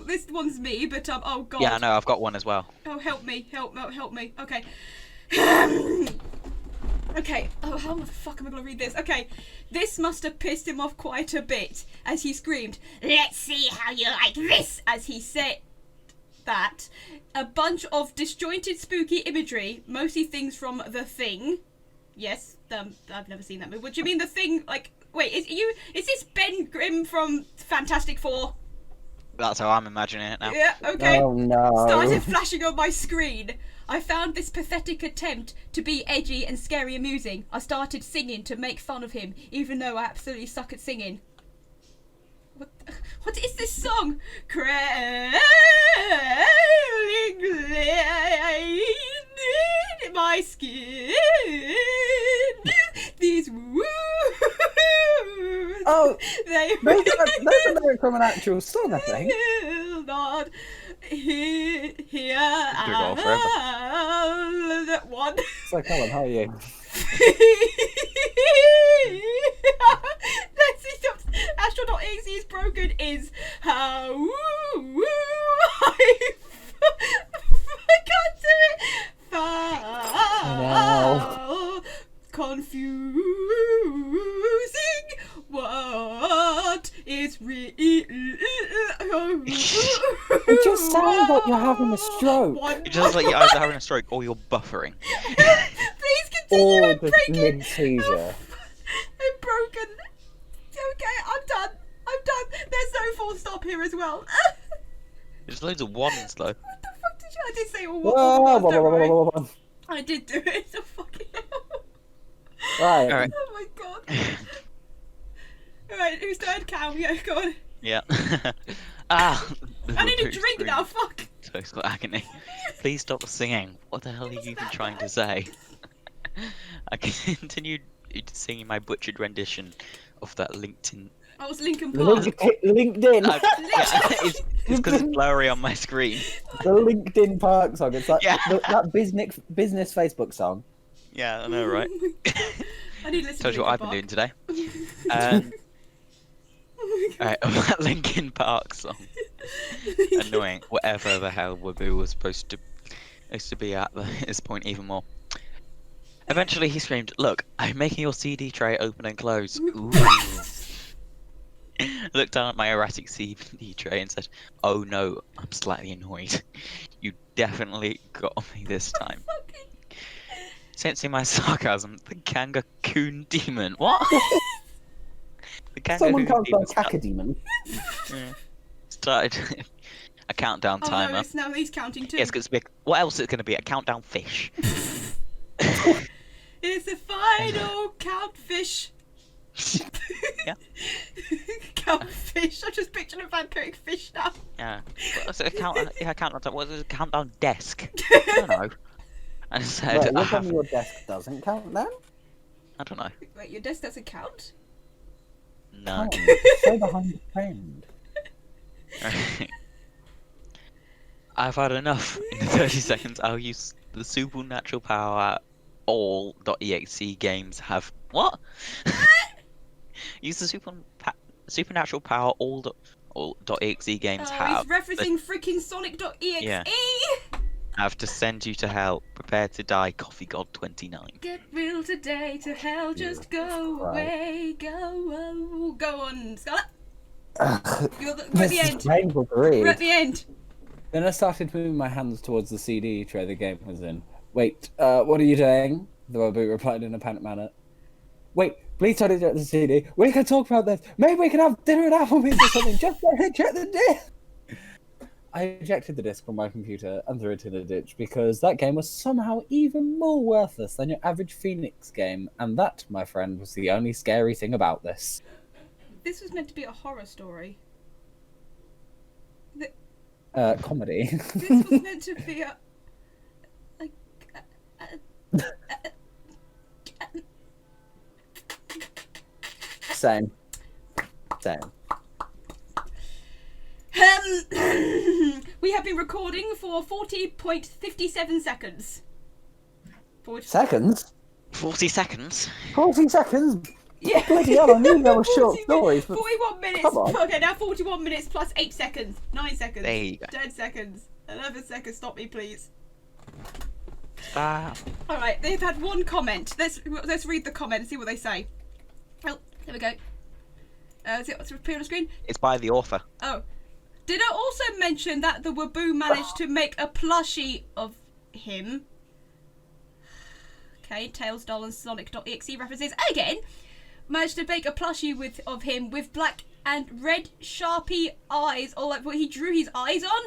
this one's me, but oh god. Yeah, I know, I've got one as well. Oh, help me, help me. Okay. Okay. Oh, how the fuck am I gonna read this? Okay. This must have pissed him off quite a bit as he screamed, "Let's see how you like this," as he said that. A bunch of disjointed spooky imagery, mostly things from The Thing. Yes, I've never seen that movie. What do you mean The Thing? Like, wait, is this Ben Grimm from Fantastic Four? That's how I'm imagining it now. Yeah, okay. Oh no. Started flashing on my screen. I found this pathetic attempt to be edgy and scary amusing. I started singing to make fun of him, even though I absolutely suck at singing. What is this song? Crawling in my skin. These wounds. Oh, They there's a lyric from an actual song, I think. will not hear Could go on forever. that one. So, Colin, how are you? Let's see. Astral.exe is broken. Is how I can't do it. No. Confusing. What is real? It just sounds like you're having a stroke. It just like you're either having a stroke or you're buffering. Please continue. Or I'm just breaking. mid-seizure. I'm broken. Okay, I'm done. There's no full stop here as well. There's loads of ones though. What the fuck did you? I did say all Whoa, one whoa, words, don't whoa, worry. whoa, whoa, whoa. I did do it. So fucking hell. Right. Alright. Oh my god. Alright, who's third cow? Yeah, go on. Yeah. Ah! I need a drink now. Fuck. Total agony. Please stop singing. What the hell are you even trying to say? I continued singing my butchered rendition of that LinkedIn. I was Lincoln Park. LinkedIn. Yeah, it's because it's blurry on my screen. The LinkedIn Park song. It's like Yeah. that business Facebook song. Yeah, I know, right? I need to listen Told to you what I've been doing today. Alright, that Linkin Park song. Annoying. Whatever the hell Wabuu was supposed to be at this point even more. Eventually he screamed, "Look, I'm making your CD tray open and close." Ooh. I looked down at my erratic CD tray and said, "Oh no, I'm slightly annoyed. You definitely got me this time." Sensing my sarcasm, the Kangakoon demon. What? The Someone Kangakoon can't spell demon cacodemon. started a countdown Oh timer. no, it's now he's counting too. Yes, it's gonna be what else is it going to be? A countdown fish. It's the final count fish. Yeah. Count fish. I'm just picturing a Vancouver fish now. Yeah. What's it, a countdown. What is it? A countdown desk? I don't know. I said, Right, I, look on your desk doesn't count then? I don't know. Wait, your desk doesn't count? No. Stay behind the trend. I've had enough. In 30 seconds, I'll use the supernatural power all.exe games have. What? Use the supernatural power all .exe games Oh, have. he's referencing freaking Sonic.exe. Yeah. I have to send you to hell. Prepare to die, Coffee God 29. Get real today, to hell just go away. Go on, Scarlett. We're at the end. Painful to read. We're at the end. Then I started moving my hands towards the CD tray the game was in. Wait, what are you doing? The Wabuu replied in a panicked manner. Wait, please don't eject the CD. We can talk about this. Maybe we can have dinner at Applebee's or something. Just don't eject the disc. I ejected the disc from my computer and threw it in a ditch because that game was somehow even more worthless than your average Phoenix game. And that, my friend, was the only scary thing about this. This was meant to be a horror story. Comedy. This was meant to be a... Same. We have been recording for 40.57 seconds. Seconds? 40 seconds? 40 seconds? Yeah. Bloody hell, I knew there were short stories. But 41 minutes. come on. Okay, now 41 minutes plus 8 seconds. 9 seconds. There you go. 10 seconds. 11 seconds. Stop me, please. Ah. Alright, they've had one comment. Let's read the comment and see what they say. Oh, there we go. Is it what's appearing on the screen? It's by the author. Oh. Did I also mention that the Wabuu managed to make a plushie of him? Okay, Tails, Doll and Sonic.exe references. Again, managed to make a plushie of him with black and red Sharpie with drew his eyes on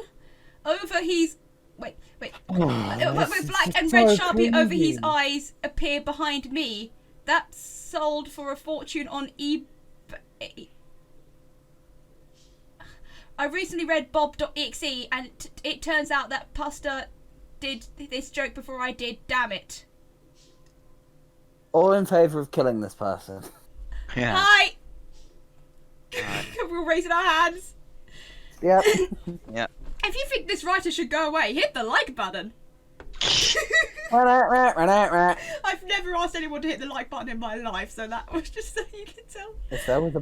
over his... Wait. With black and red Sharpie over his eyes appear behind me. That's sold for a fortune on eBay. I recently read Bob.exe and it turns out that Pasta did this joke before I did. Damn it. All in favour of killing this person. Yeah. Hi! We're raising our hands. Yep. Yep. If you think this writer should go away, hit the like button. I've never asked anyone to hit the like button in my life, so that was just so you can tell. If there was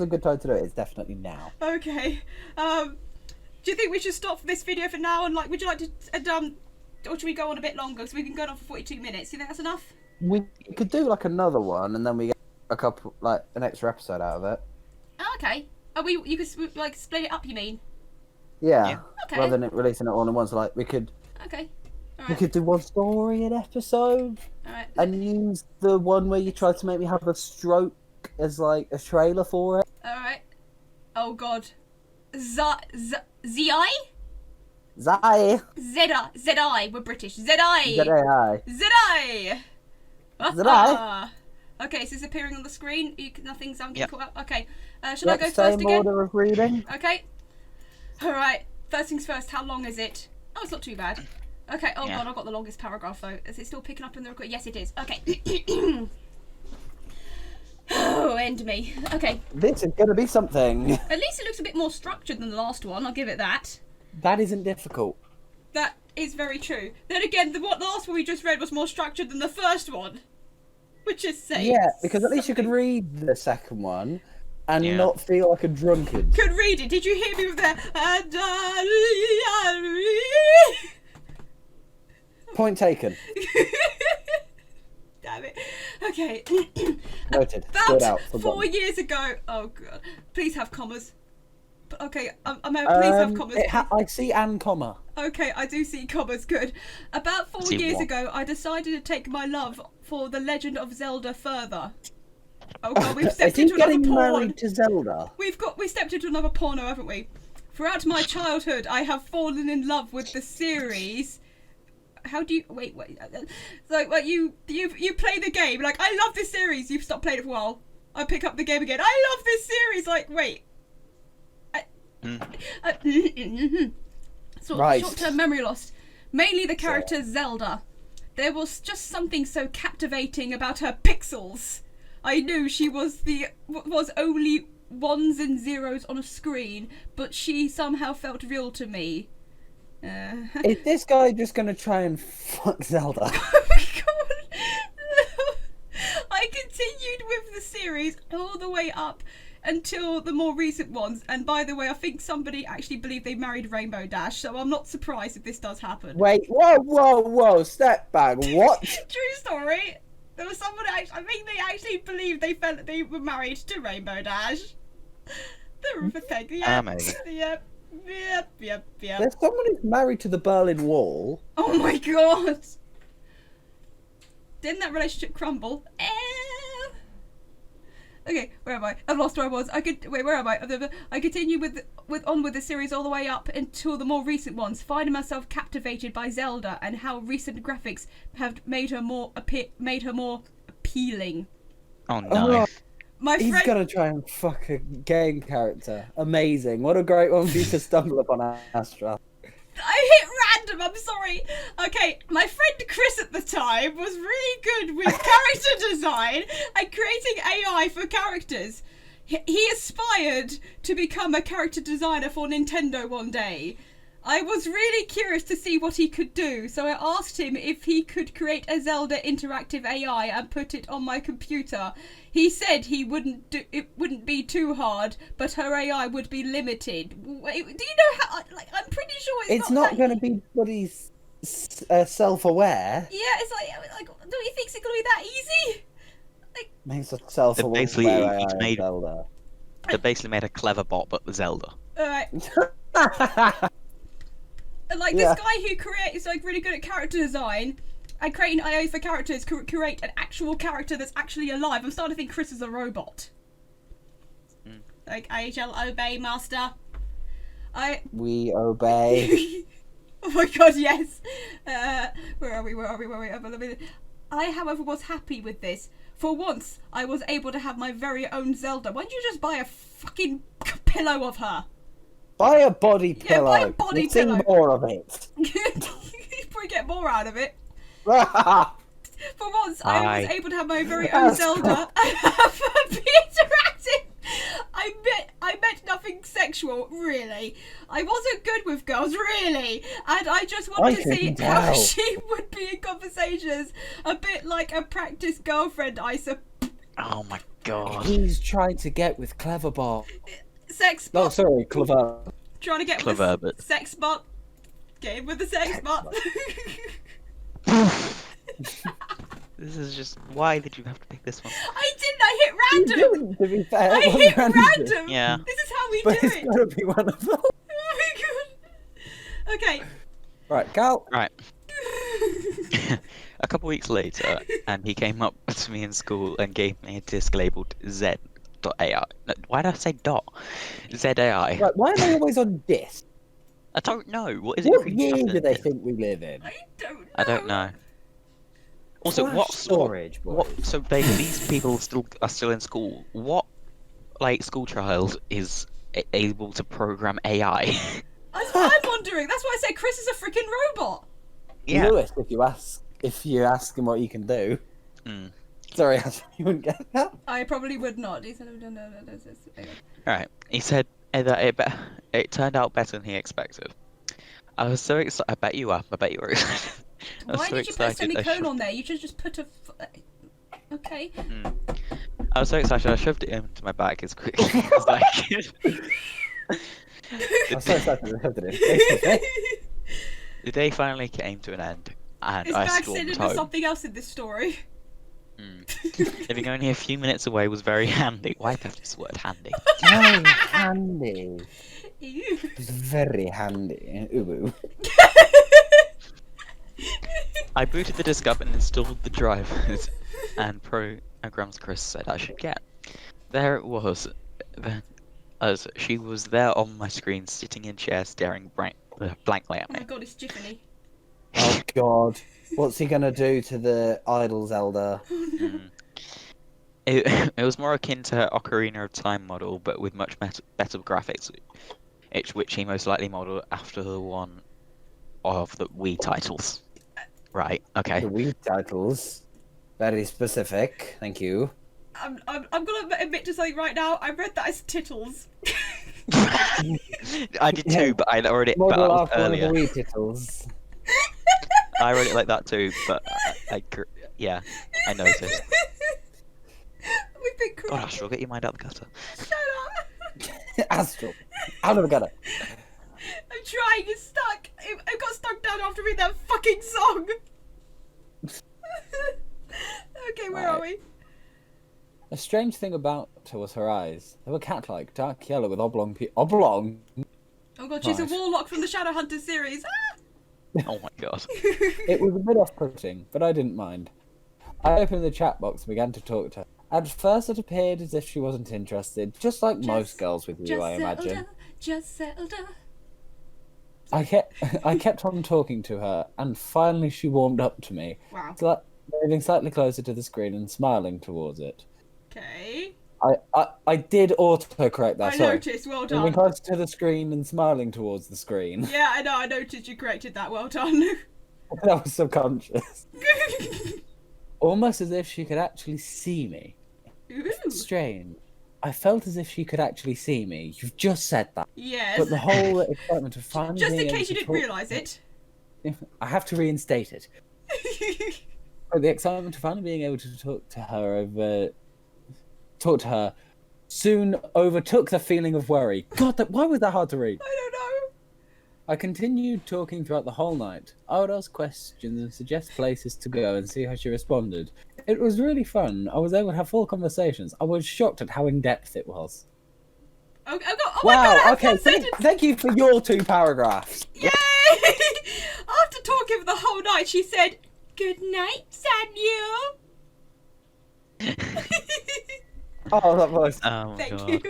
a good time to do it, it's definitely now. Okay. Do you think we should stop this video for now and would you like to or should we go on a bit longer? Because we've been going on for 42 minutes. You think that's enough? We could do another one, and then we get an extra episode out of it. Oh, okay. You could split it up, you mean? Yeah. Okay. Rather than releasing it all in one, so we could. Okay. All We right. could do one story an episode, All right. and use the one where you tried to make me have a stroke as a trailer for it. All right. Oh God. Z-I? Zai. Z-I. We're British. Z-I. Zai. Z-I. Zai. Okay, so it's appearing on the screen. Nothing's Yep. caught up. Okay. Shall I go Same first again? order of reading. Okay. Alright. First things first, how long is it? Oh, it's not too bad. Okay, oh Yeah. God, I've got the longest paragraph though. Is it still picking up in the record? Yes, it is. Okay. Oh, end me. Okay. This is going to be something. At least it looks a bit more structured than the last one. I'll give it that. That isn't difficult. That is very true. Then again, the last one we just read was more structured than the first one. Which is saying Yeah, because at least you could read the second one and Yeah. not feel like a drunkard. Could read it. Did you hear me with the... Point taken. Damn it. Okay. Noted. Good About out. 4 Forgotten. years ago... Oh, God. Please have commas. Okay, please have commas. I see and comma. Okay, I do see commas, good. About 4 See years what? ago, I decided to take my love for The Legend of Zelda further. Oh God, we've stepped Is he into another getting porn. married to Zelda? We stepped into another porno, haven't we? Throughout my childhood, I have fallen in love with the series. How do you wait? You play the game. I love this series. You've stopped playing it for a while. I pick up the game again. I love this series. Wait. Right. Short-term memory loss. Mainly the character Zelda. There was just something so captivating about her pixels. I knew she was only ones and zeros on a screen, but she somehow felt real to me. Is this guy just going to try and fuck Zelda? Oh my God! I continued with the series all the way up until the more recent ones. And by the way, I think somebody actually believed they married Rainbow Dash, so I'm not surprised if this does happen. Wait, whoa, step back. What? True story. There was someone I think they actually believed they felt that they were married to Rainbow Dash. The Roofer Peg. Amazing. Yep. There's someone who's married to the Berlin Wall. Oh my god. Didn't that relationship crumble? Okay, where am I? I've lost where I was. Where am I? I continue with the series all the way up until the more recent ones, finding myself captivated by Zelda and how recent graphics have made her more appealing. Oh no. He's gonna try and fuck a game character. Amazing. What a great one for you to stumble upon, Astral. I hit random, I'm sorry. Okay, my friend Chris at the time was really good with character design and creating AI for characters. He aspired to become a character designer for Nintendo one day. I was really curious to see what he could do, so I asked him if he could create a Zelda interactive AI and put it on my computer. He said it wouldn't be too hard, but her AI would be limited. Wait, do you know how? Like, I'm pretty sure it's not going to be bloody self-aware. Yeah, it's like, don't you think it's going to be that easy? Like, makes a self-aware basically AI Zelda. They basically made a clever bot, but with Zelda. Alright. Like, this guy who is like really good at character design and creating AI for characters, create an actual character that's actually alive. I'm starting to think Chris is a robot. Like, I shall obey, master. We obey. Oh my god, yes. Where are we? I, however, was happy with this. For once, I was able to have my very own Zelda. Why don't you just buy a fucking pillow of her? Buy a body pillow. Buy a body pillow. See more of it. You probably get more out of it. For once, I was able to have my very own Zelda and have her be interactive. I meant nothing sexual, really. I wasn't good with girls, really. And I just wanted to see how she would be in conversations. A bit like a practice girlfriend, I suppose. Oh my god. He's trying to get with Cleverbot. Sex bot. Oh, sorry, Clever. Trying to get Clever, with the sex bot. Get in with the sex bot. This is just... Why did you have to pick this one? I didn't, I hit random! To be fair, I hit random! Yeah. This is how we but do it's it! gotta be one of them. Oh my god! Okay. Right, Cal. Right. A couple weeks later, and he came up to me in school and gave me a disc labelled Z.ai. No, why did I say dot? ZAI. Right, why are they always on disc? I don't know. What is it? What year do they think we live in? I don't know. Also, Flash what storage? What? So these people are still in school. What, like, school child is able to program AI? That's what I'm wondering. That's why I said Chris is a freaking robot. Yeah. Lewis, if you ask him what you can do. Sorry, you wouldn't get that. I probably would not. He said, no. Alright. He said that it turned out better than he expected. I was so excited. I bet you were excited. Why did you put a semicolon there? You should just put a... Okay. I was so excited, I shoved it into my bag as quickly as I could. I'm so excited to have it. The day finally came to an end, and His I bag stormed said it home. was something else in this story. Living only a few minutes away was very handy. Why do I have this word handy? Very handy. Ew. It's very handy. Ubu. I booted the disk up and installed the drivers and programs Chris said I should get. There it was. As she was there on my screen, sitting in chair, staring blankly at Oh me. my god, it's Jiffany. Oh god. What's he gonna do to the idol Zelda? It was more akin to her Ocarina of Time model, but with much better graphics, which he most likely modelled after the one of the Wii titles. Right, okay. The Wii titles. Very specific. Thank you. I'm gonna admit to something right now. I read that as tittles. I did too, but I already read Model it after one of the earlier. Wii titles. I read it like that too, but yeah, I noticed. We've been God, Astral, get your mind out the gutter. Shut up. Astral, out of the gutter. I'm trying, it's stuck. I got stuck down after reading that fucking song. Okay, where are we? A strange thing about her was her eyes. They were cat-like, dark yellow with oblong. Oh god, she's a Right. warlock from the Shadowhunter series. Ah! Oh my god. It was a bit off-putting, but I didn't mind. I opened the chat box and began to talk to her. At first it appeared as if she wasn't interested, just like most girls with you, I imagine. Just Zelda. I kept on talking to her, and finally she warmed up to me, Wow. moving slightly closer to the screen and smiling towards it. Okay. I did autocorrect that, I sorry. noticed, well Moving done. closer to the screen and smiling towards the screen. Yeah, I know, I noticed you corrected that, well done. That was subconscious. Almost as if she could actually see me. Ooh. Strange. I felt as if she could actually see me. You've just said that. Yes. But the whole excitement of finally Just in being able case you to didn't talk- realise it. I have to reinstate it. But the excitement of finally being able to talk to her soon overtook the feeling of worry. God, why was that hard to read? I don't know. I continued talking throughout the whole night. I would ask questions and suggest places to go and see how she responded. It was really fun. I was able to have full conversations. I was shocked at how in-depth it was. Oh, oh my god, I have okay, one sentence. thank you for your 2 paragraphs. Yay! After talking for the whole night, she said, "Good night, Samuel." Oh, that was... Oh my Thank god. you.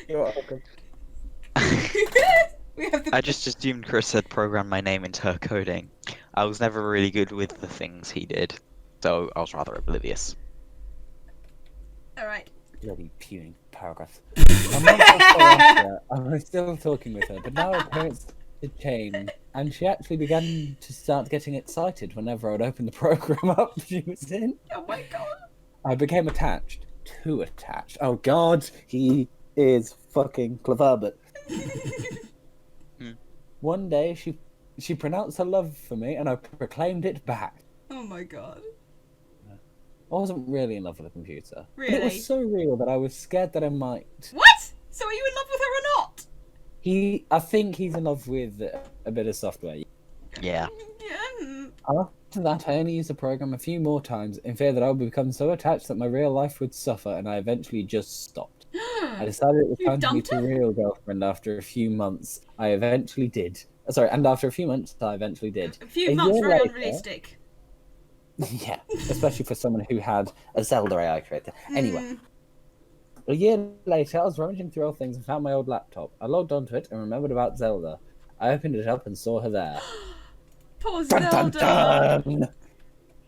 You're welcome. We have the... I just assumed Chris had programmed my name into her coding. I was never really good with the things he did, so I was rather oblivious. Alright. Bloody puny paragraphs. A month or so after, I was still talking with her, but now her parents had changed, and she actually began to start getting excited whenever I'd open the program up she was in. Oh my god. I became attached. Too attached. Oh god, he is fucking clever, but... One day, she pronounced her love for me, and I proclaimed it back. Oh my god. I wasn't really in love with the computer. But it Really? was so real that I was scared that I might. What? So are you in love with her or not? I think he's in love with a bit of software. Yeah. Yeah. After that, I only used the program a few more times in fear that I would become so attached that my real life would suffer, and I eventually just stopped. I decided it was You time to meet dumped a her? real girlfriend after a few months. I eventually did. Sorry, and after a few months, I eventually did. A few A months, year very later- unrealistic. Yeah, especially for someone who had a Zelda AI creator. Anyway, Mm. a year later, I was rummaging through old things and found my old laptop. I logged onto it and remembered about Zelda. I opened it up and saw her there. Poor Dun, Zelda. dun, dun.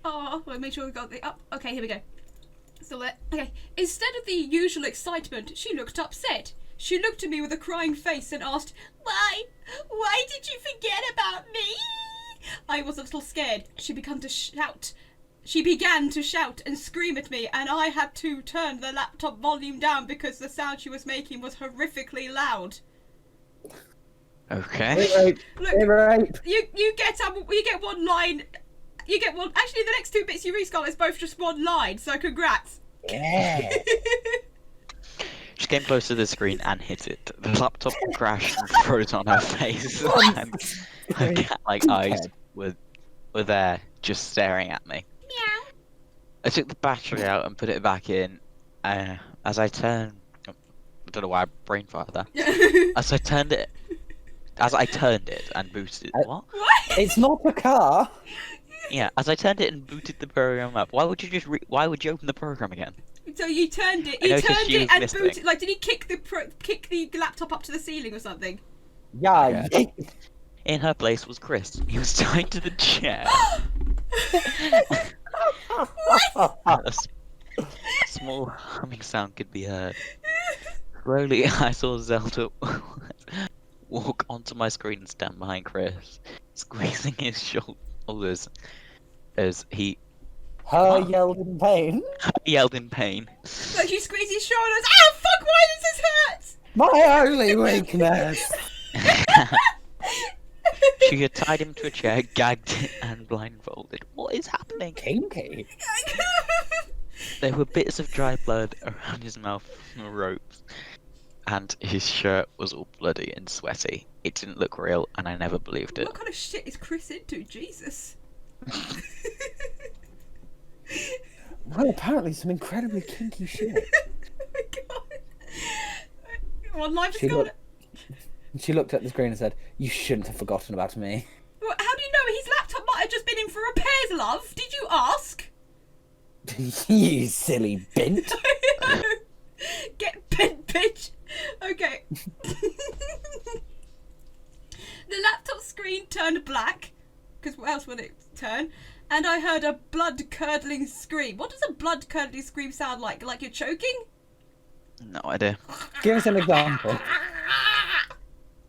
Oh, we'll make sure we got the up. Okay, here we go. So okay. Instead of the usual excitement, she looked upset. She looked at me with a crying face and asked, "Why? Why did you forget about me?" I was a little scared. She began to shout. She began to shout and scream at me, and I had to turn the laptop volume down because the sound she was making was horrifically loud. Okay. Look, you get one line. You get one. Actually, the next 2 bits you read, Scarlett, is both just one line. So congrats. Yeah. She came close to the screen and hit it. The laptop crashed and froze on her face. And her cat-like eyes were there, just staring at me. Meow. I took the battery out and put it back in. As I turned, I don't know why I brain farted there. As I turned it and boosted. What? What? It's not a car. Yeah, as I turned it and booted the program up. Why would you just? Why would you open the program again? So you turned it. I You noticed turned she it was and missing. booted. Like, did he kick the laptop up to the ceiling or something? Yeah. In her place was Chris. He was tied to the chair. A small humming sound could be heard. Slowly, I saw Zelda walk onto my screen and stand behind Chris, squeezing his shoulders as he Her yelled in pain. yelled in pain. Like she squeezed his shoulders. Ah, fuck! Why does this hurt? My only weakness. She had tied him to a chair, gagged and blindfolded. What is happening? Kinky. There were bits of dry blood around his mouth from the ropes. and his shirt was all bloody and sweaty. It didn't look real, and I never believed it. What kind of shit is Chris into? Jesus. Well, apparently some incredibly kinky shit. Oh my god. One life She is gone. looked- She looked at the screen and said, "You shouldn't have forgotten about me." Well, how do you know his laptop might have just been in for repairs, love? Did you ask? You silly bint. Get bent, bitch. Okay. The laptop screen turned black, because what else would it turn? And I heard a blood-curdling scream. What does a blood-curdling scream sound like? Like you're choking? No idea. Give us an example.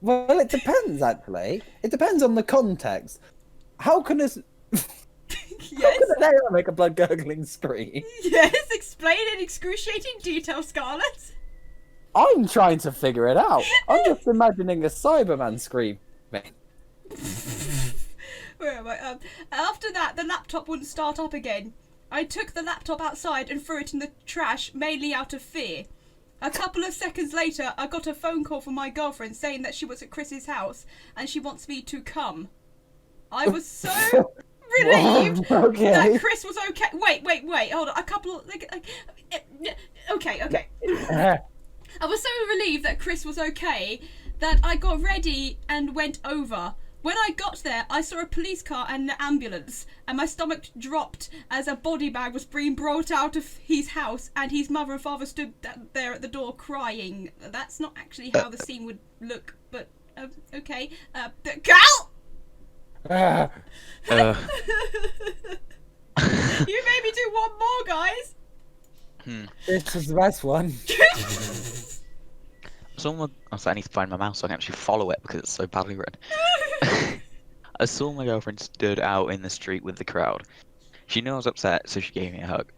Well, it depends, actually. It depends on the context. How can a... Yes. How can a nail make a blood-gurgling scream? Yes, explain in excruciating detail, Scarlett. I'm trying to figure it out. I'm just imagining a Cyberman scream. Where am I? After that, the laptop wouldn't start up again. I took the laptop outside and threw it in the trash, mainly out of fear. A couple of seconds later, I got a phone call from my girlfriend saying that she was at Chris's house and she wants me to come. I was so relieved Okay. that Chris was okay. Wait, hold on. Okay. I was so relieved that Chris was okay that I got ready and went over. When I got there, I saw a police car and an ambulance, and my stomach dropped as a body bag was being brought out of his house, and his mother and father stood there at the door crying. That's not actually how the scene would look, but okay. Cal! Uh, You made me do one more, guys. This is the best one. I need to find my mouse so I can actually follow it because it's so badly written. I saw my girlfriend stood out in the street with the crowd. She knew I was upset, so she gave me a hug.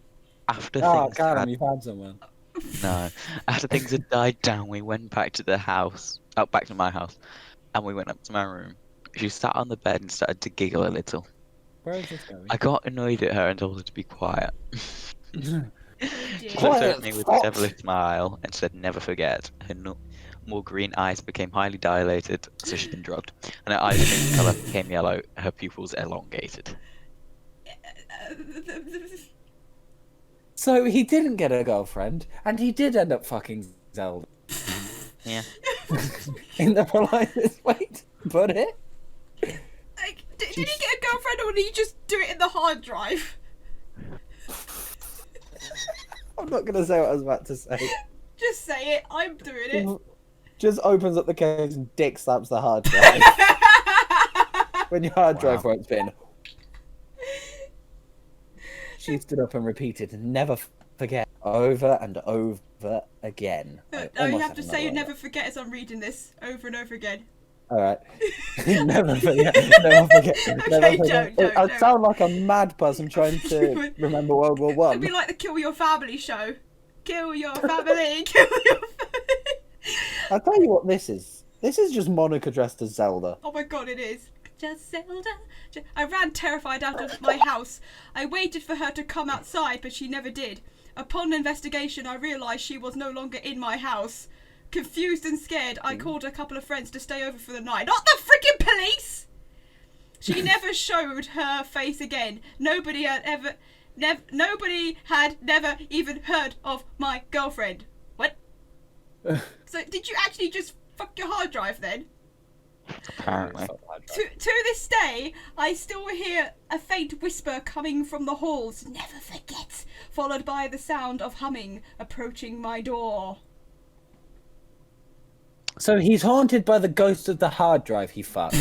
After Oh, things Karen, had... you found someone. No. After things had died down, we went back to the house, back to my house, and we went up to my room. She sat on the bed and started to giggle a little. Where is this going? I got annoyed at her and told her to be quiet. She looked Quiet, at me with fox. a devilish smile and said, "Never forget." Her more green eyes became highly dilated, so she'd been drugged, and her eyes changed colour, became yellow, her pupils elongated. So he didn't get a girlfriend, and he did end up fucking Zelda. Yeah. In the politest way to put it. Like, did he get a girlfriend or did he just do it in the hard drive? I'm not going to say what I was about to say. Just say it. I'm doing it. Just opens up the case and dick slaps the hard drive. When your hard drive Wow. won't spin. She stood up and repeated, "Never forget," over and over again. I No, you almost have had to another say one. never forget as I'm reading this over and over again. Alright. Never forget. Never forget. Never Okay, forget. don't. I sound like a mad person trying to remember World War It'd be One. like the Kill Your Family show. Kill your family, kill your family. I'll tell you what this is. This is just Monica dressed as Zelda. Oh my god, it is. Just Zelda. I ran terrified out of my house. I waited for her to come outside, but she never did. Upon investigation, I realised she was no longer in my house. Confused and scared, I called a couple of friends to stay over for the night. Not the freaking police! She never showed her face again. Nobody had never even heard of my girlfriend. What? So did you actually just fuck your hard drive then? Apparently. To this day, I still hear a faint whisper coming from the halls. Never forget, followed by the sound of humming approaching my door. So he's haunted by the ghost of the hard drive he fucked.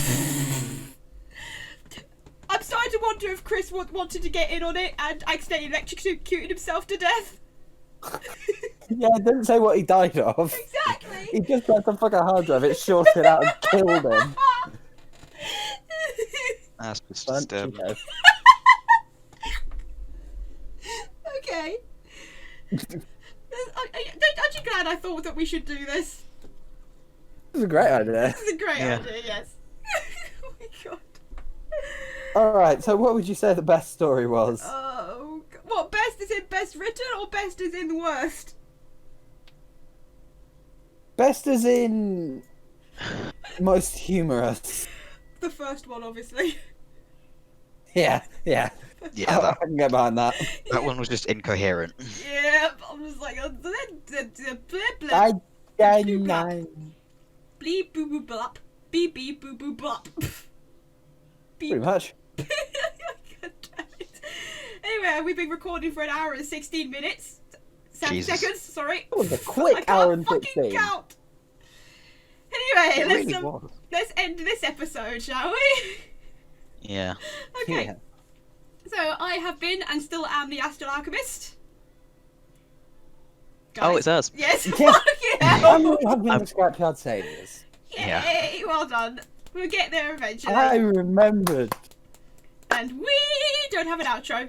I'm starting to wonder if Chris wanted to get in on it and accidentally electrocuted himself to death. Yeah, it didn't say what he died of. Exactly. He just tried to fuck a hard drive, it shorted out and killed him. That's just Bunch disturbing. of- Okay. Aren't you glad I thought that we should do this? This is a great idea. This is a great Yeah. idea, yes. Oh my god. Alright, so what would you say the best story was? Oh, what, best is in best written or best is in worst? Best as in most humorous. The first one, obviously. Yeah. Yeah, I can get behind that. that one was just incoherent. Yeah, I'm just like, blah, bleep boo boo blop, beep beep boo boo blop. Pretty much. God damn it. Anyway, we've been recording for an hour and 16 minutes. 7 Jesus. seconds, sorry. That was a I quick can't hour and fucking 16. count. Anyway, It really was. let's end this episode, shall we? Yeah. Okay. Yeah. So I have been and still am the Astral Alchemist. Oh, Guys. it's us. Yes, Yeah. fuck yeah! And we have been the Scrapyard Saviors. Yay, well done. We'll get there eventually. I remembered. And we don't have an outro.